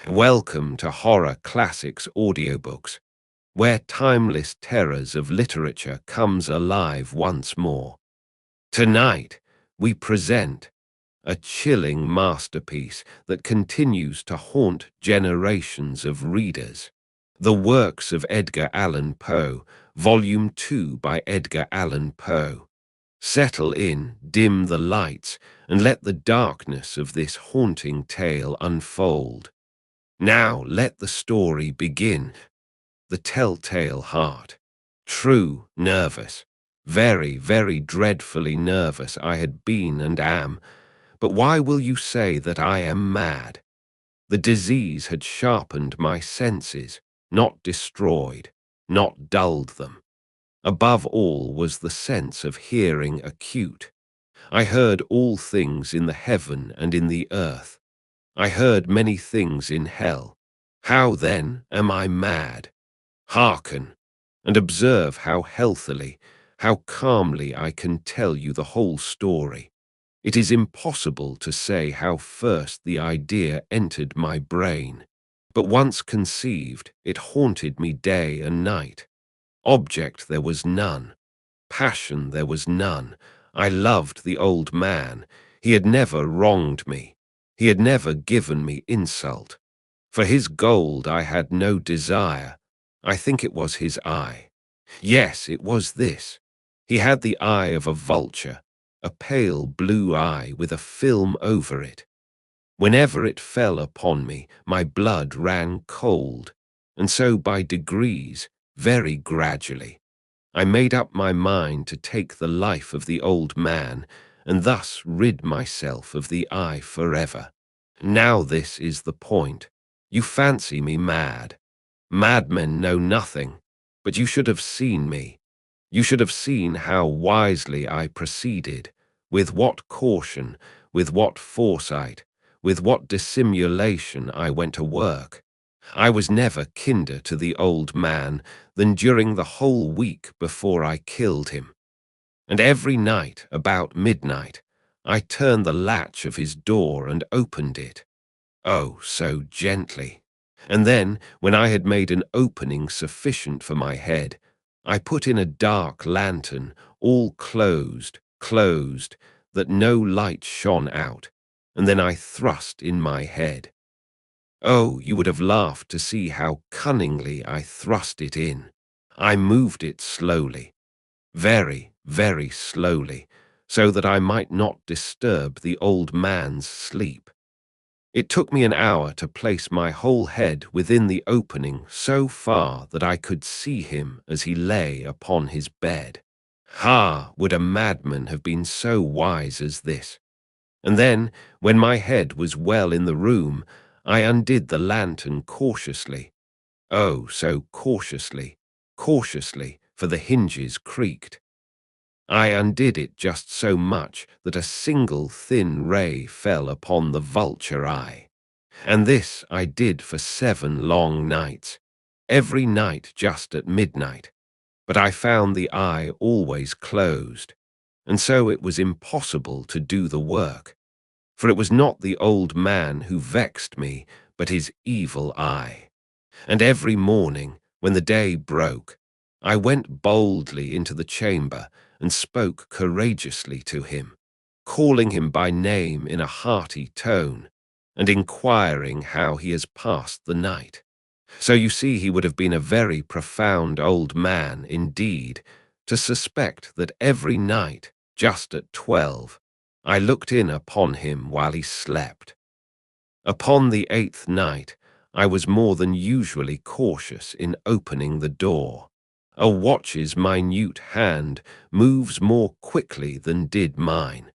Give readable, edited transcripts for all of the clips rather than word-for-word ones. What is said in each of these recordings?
Welcome to Horror Classics Audiobooks, where timeless terrors of literature comes alive once more. Tonight, we present a chilling masterpiece that continues to haunt generations of readers. The works of Edgar Allan Poe, Volume 2 by Edgar Allan Poe. Settle in, dim the lights, and let the darkness of this haunting tale unfold. Now let the story begin. The Telltale Heart. True, nervous. Very, very dreadfully nervous I had been and am. But why will you say that I am mad? The disease had sharpened my senses, not destroyed, not dulled them. Above all was the sense of hearing acute. I heard all things in the heaven and in the earth. I heard many things in hell. How then am I mad? Hearken, and observe how healthily, how calmly I can tell you the whole story. It is impossible to say how first the idea entered my brain, but once conceived, it haunted me day and night. Object there was none. Passion there was none. I loved the old man. He had never wronged me. He had never given me insult. For his gold I had no desire. I think it was his eye. Yes, it was this. He had the eye of a vulture, a pale blue eye with a film over it. Whenever it fell upon me, my blood ran cold, and so by degrees, very gradually, I made up my mind to take the life of the old man, and thus rid myself of the eye forever. Now this is the point. You fancy me mad. Madmen know nothing, but you should have seen me. You should have seen how wisely I proceeded, with what caution, with what foresight, with what dissimulation I went to work. I was never kinder to the old man than during the whole week before I killed him. And every night, about midnight, I turned the latch of his door and opened it. Oh, so gently. And then, when I had made an opening sufficient for my head, I put in a dark lantern, all closed, that no light shone out, and then I thrust in my head. Oh, you would have laughed to see how cunningly I thrust it in. I moved it slowly, very, very slowly, so that I might not disturb the old man's sleep. It took me an hour to place my whole head within the opening so far that I could see him as he lay upon his bed. Ha! Would a madman have been so wise as this? And then, when my head was well in the room, I undid the lantern cautiously. Oh, so cautiously, for the hinges creaked. I undid it just so much that a single thin ray fell upon the vulture eye. And this I did for 7 long nights, every night just at midnight. But I found the eye always closed, and so it was impossible to do the work. For it was not the old man who vexed me, but his evil eye. And every morning, when the day broke, I went boldly into the chamber and spoke courageously to him, calling him by name in a hearty tone, and inquiring how he has passed the night. So you see he would have been a very profound old man indeed, to suspect that every night, just at 12, I looked in upon him while he slept. Upon the 8th night, I was more than usually cautious in opening the door. A watch's minute hand moves more quickly than did mine.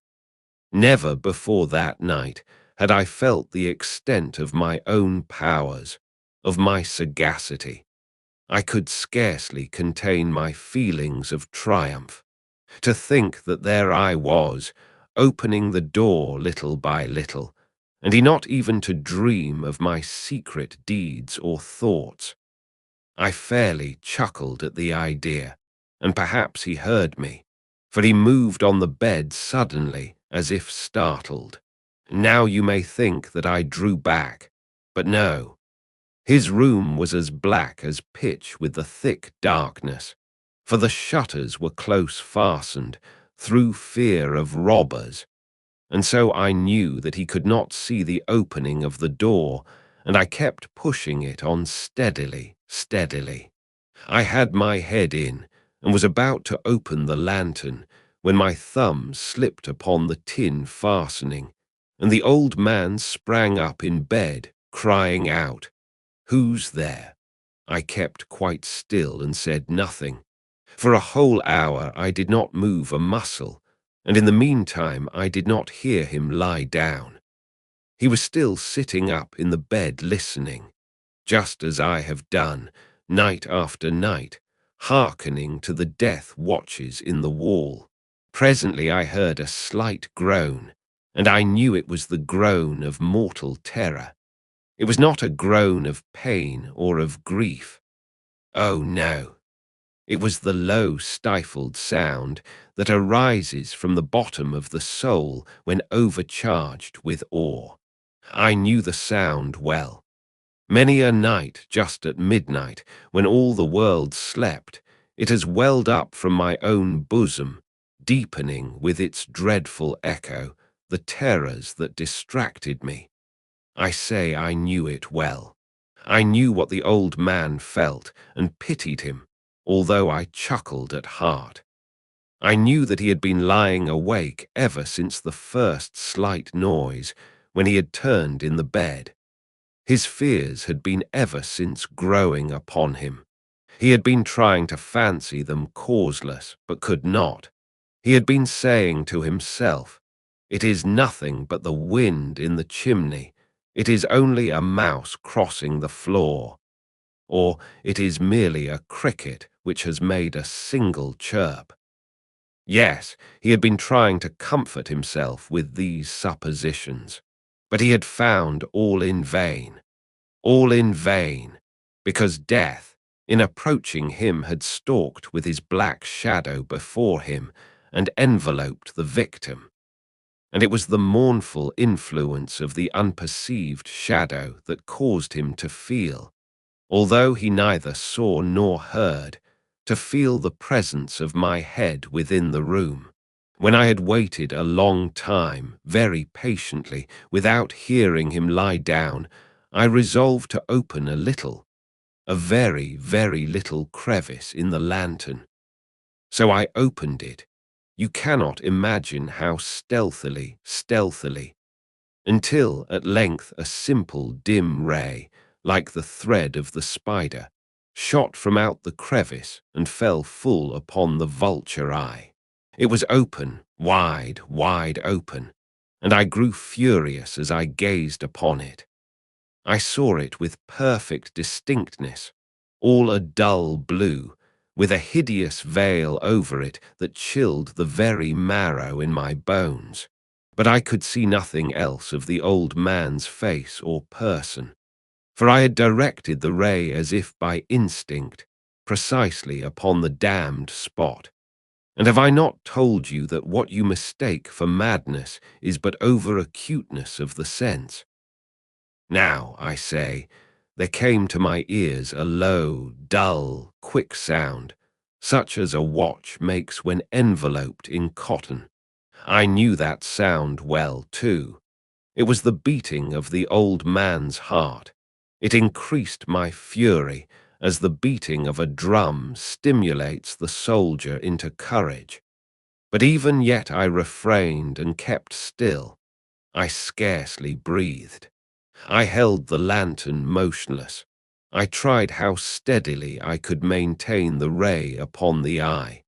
Never before that night had I felt the extent of my own powers, of my sagacity. I could scarcely contain my feelings of triumph. To think that there I was, opening the door little by little, and he not even to dream of my secret deeds or thoughts. I fairly chuckled at the idea, and perhaps he heard me, for he moved on the bed suddenly, as if startled. Now you may think that I drew back, but no, His room was as black as pitch with the thick darkness, for the shutters were close fastened through fear of robbers, and so I knew that he could not see the opening of the door, and I kept pushing it on steadily, steadily. I had my head in and was about to open the lantern when my thumb slipped upon the tin fastening, and the old man sprang up in bed, crying out, "Who's there?" I kept quite still and said nothing. For a whole hour I did not move a muscle, and in the meantime I did not hear him lie down. He was still sitting up in the bed listening, just as I have done, night after night, hearkening to the death watches in the wall. Presently I heard a slight groan, and I knew it was the groan of mortal terror. It was not a groan of pain or of grief. Oh, no. It was the low, stifled sound that arises from the bottom of the soul when overcharged with awe. I knew the sound well. Many a night, just at midnight, when all the world slept, it has welled up from my own bosom, deepening with its dreadful echo the terrors that distracted me. I say I knew it well. I knew what the old man felt and pitied him, although I chuckled at heart. I knew that he had been lying awake ever since the first slight noise, when he had turned in the bed. His fears had been ever since growing upon him. He had been trying to fancy them causeless, but could not. He had been saying to himself, "It is nothing but the wind in the chimney. It is only a mouse crossing the floor." Or, "It is merely a cricket which has made a single chirp." Yes, he had been trying to comfort himself with these suppositions, but he had found all in vain. All in vain, because death, in approaching him, had stalked with his black shadow before him and enveloped the victim. And it was the mournful influence of the unperceived shadow that caused him to feel, although he neither saw nor heard, to feel the presence of my head within the room. When I had waited a long time, very patiently, without hearing him lie down, I resolved to open a very, very little crevice in the lantern. So I opened it. You cannot imagine how stealthily, until at length a simple dim ray, like the thread of the spider, shot from out the crevice and fell full upon the vulture eye. It was open, wide, wide open, and I grew furious as I gazed upon it. I saw it with perfect distinctness, all a dull blue, with a hideous veil over it that chilled the very marrow in my bones. But I could see nothing else of the old man's face or person, for I had directed the ray as if by instinct, precisely upon the damned spot. And have I not told you that what you mistake for madness is but over-acuteness of the sense? Now, I say, there came to my ears a low, dull, quick sound, such as a watch makes when enveloped in cotton. I knew that sound well, too. It was the beating of the old man's heart. It increased my fury, as the beating of a drum stimulates the soldier into courage. But even yet I refrained and kept still. I scarcely breathed. I held the lantern motionless. I tried how steadily I could maintain the ray upon the eye.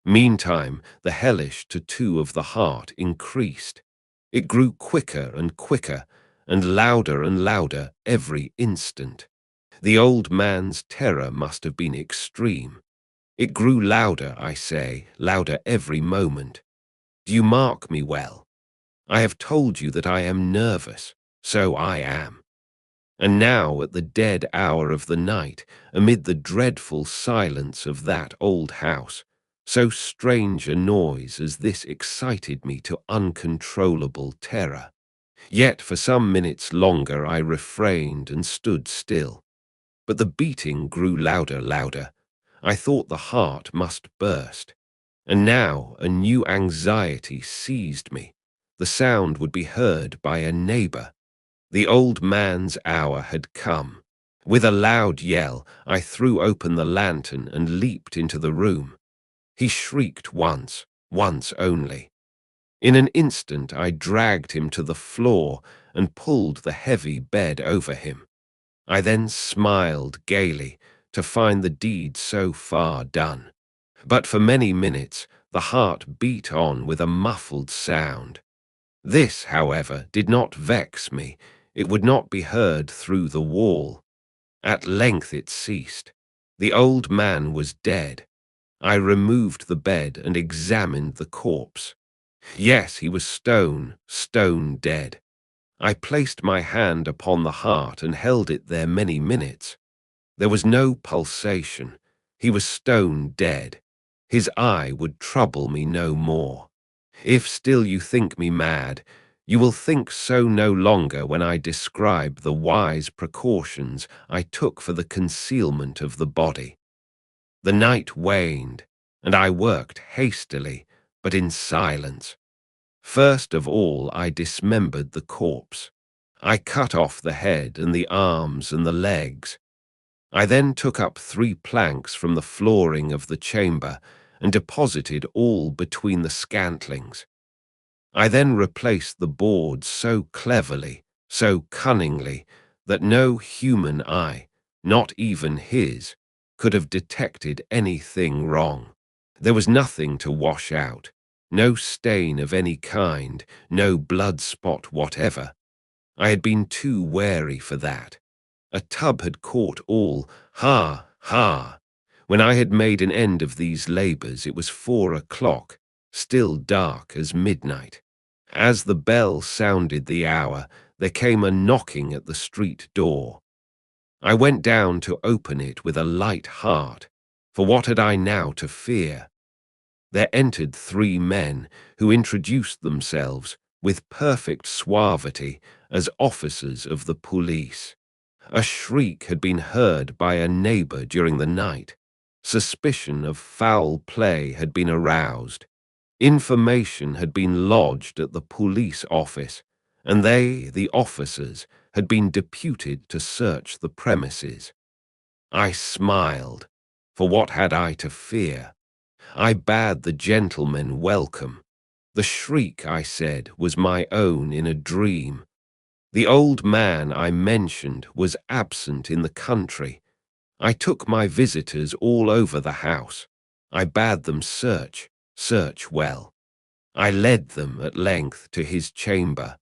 Meantime, the hellish tattoo of the heart increased. It grew quicker and louder every instant. The old man's terror must have been extreme. It grew louder, I say, louder every moment. Do you mark me well? I have told you that I am nervous. So I am. And now, at the dead hour of the night, amid the dreadful silence of that old house, so strange a noise as this excited me to uncontrollable terror. Yet for some minutes longer I refrained and stood still. But the beating grew louder. I thought the heart must burst. And now a new anxiety seized me. The sound would be heard by a neighbor. The old man's hour had come. With a loud yell, I threw open the lantern and leaped into the room. He shrieked once only. In an instant I dragged him to the floor and pulled the heavy bed over him. I then smiled gaily to find the deed so far done. But for many minutes the heart beat on with a muffled sound. This, however, did not vex me. It would not be heard through the wall. At length it ceased. The old man was dead. I removed the bed and examined the corpse. Yes, he was stone dead. I placed my hand upon the heart and held it there many minutes. There was no pulsation. He was stone dead. His eye would trouble me no more. If still you think me mad, you will think so no longer when I describe the wise precautions I took for the concealment of the body. The night waned, and I worked hastily, but in silence. First of all, I dismembered the corpse. I cut off the head and the arms and the legs. I then took up 3 planks from the flooring of the chamber and deposited all between the scantlings. I then replaced the boards so cleverly, so cunningly, that no human eye, not even his, could have detected anything wrong. There was nothing to wash out, no stain of any kind, no blood spot whatever. I had been too wary for that. A tub had caught all, ha! When I had made an end of these labors, it was 4 o'clock, still dark as midnight. As the bell sounded the hour, there came a knocking at the street door. I went down to open it with a light heart, for what had I now to fear? There entered 3 men who introduced themselves with perfect suavity as officers of the police. A shriek had been heard by a neighbor during the night. Suspicion of foul play had been aroused. Information had been lodged at the police office, and they, the officers, had been deputed to search the premises. I smiled, for what had I to fear? I bade the gentlemen welcome. The shriek, I said, was my own in a dream. The old man I mentioned was absent in the country. I took my visitors all over the house. I bade them search well. I led them at length to his chamber.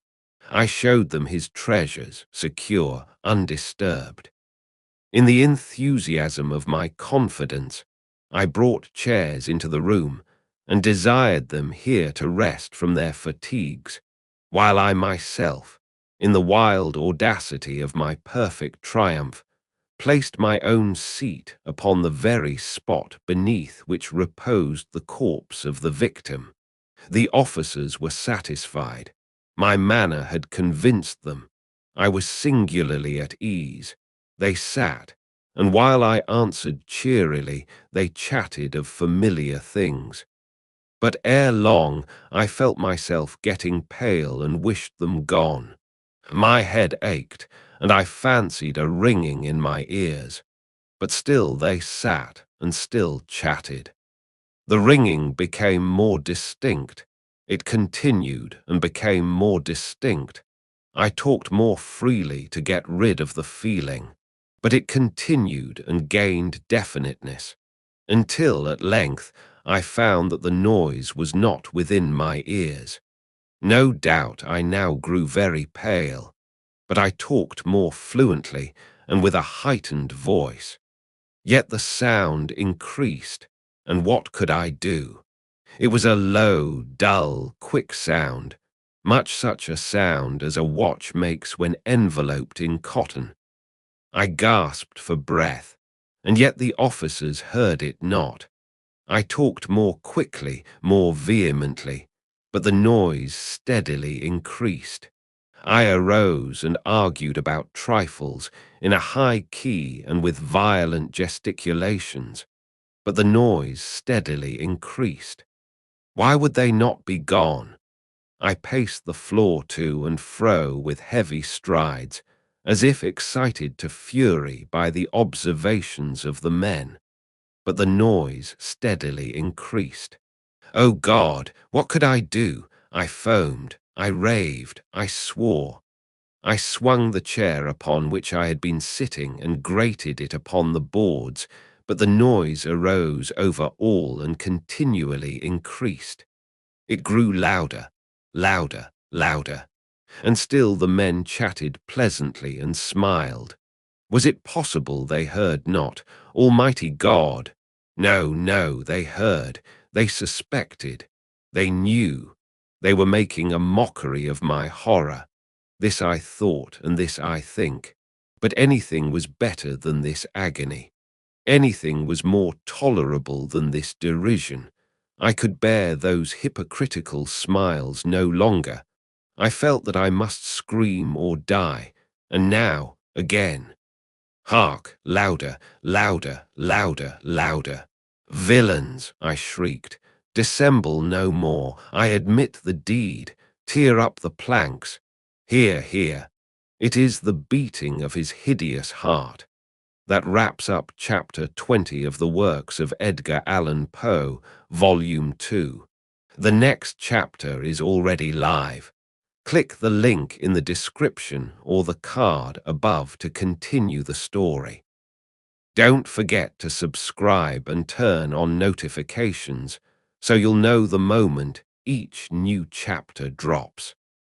I showed them his treasures, secure, undisturbed. In the enthusiasm of my confidence, I brought chairs into the room and desired them here to rest from their fatigues, while I myself, in the wild audacity of my perfect triumph, placed my own seat upon the very spot beneath which reposed the corpse of the victim. The officers were satisfied. My manner had convinced them. I was singularly at ease. They sat, and while I answered cheerily, they chatted of familiar things. But ere long I felt myself getting pale and wished them gone. My head ached, and I fancied a ringing in my ears. But still they sat and still chatted. The ringing became more distinct. It continued and became more distinct. I talked more freely to get rid of the feeling, but it continued and gained definiteness, until at length I found that the noise was not within my ears. No doubt I now grew very pale, but I talked more fluently and with a heightened voice. Yet the sound increased, and what could I do? It was a low, dull, quick sound, much such a sound as a watch makes when enveloped in cotton. I gasped for breath, and yet the officers heard it not. I talked more quickly, more vehemently, but the noise steadily increased. I arose and argued about trifles in a high key and with violent gesticulations, but the noise steadily increased. Why would they not be gone? I paced the floor to and fro with heavy strides, as if excited to fury by the observations of the men, but the noise steadily increased. Oh God, what could I do? I foamed, I raved, I swore. I swung the chair upon which I had been sitting and grated it upon the boards, but the noise arose over all and continually increased. It grew louder, louder, louder, and still the men chatted pleasantly and smiled. Was it possible they heard not? Almighty God! No, no, they heard, they suspected, they knew. They were making a mockery of my horror. This I thought, and this I think. But anything was better than this agony. Anything was more tolerable than this derision. I could bear those hypocritical smiles no longer. I felt that I must scream or die, and now, again. Hark! Louder, louder, louder, louder. Villains, I shrieked, dissemble no more. I admit the deed. Tear up the planks. Here, here. It is the beating of his hideous heart. That wraps up chapter 20 of the works of Edgar Allan Poe, Volume 2. The next chapter is already live. Click the link in the description or the card above to continue the story. Don't forget to subscribe and turn on notifications so you'll know the moment each new chapter drops.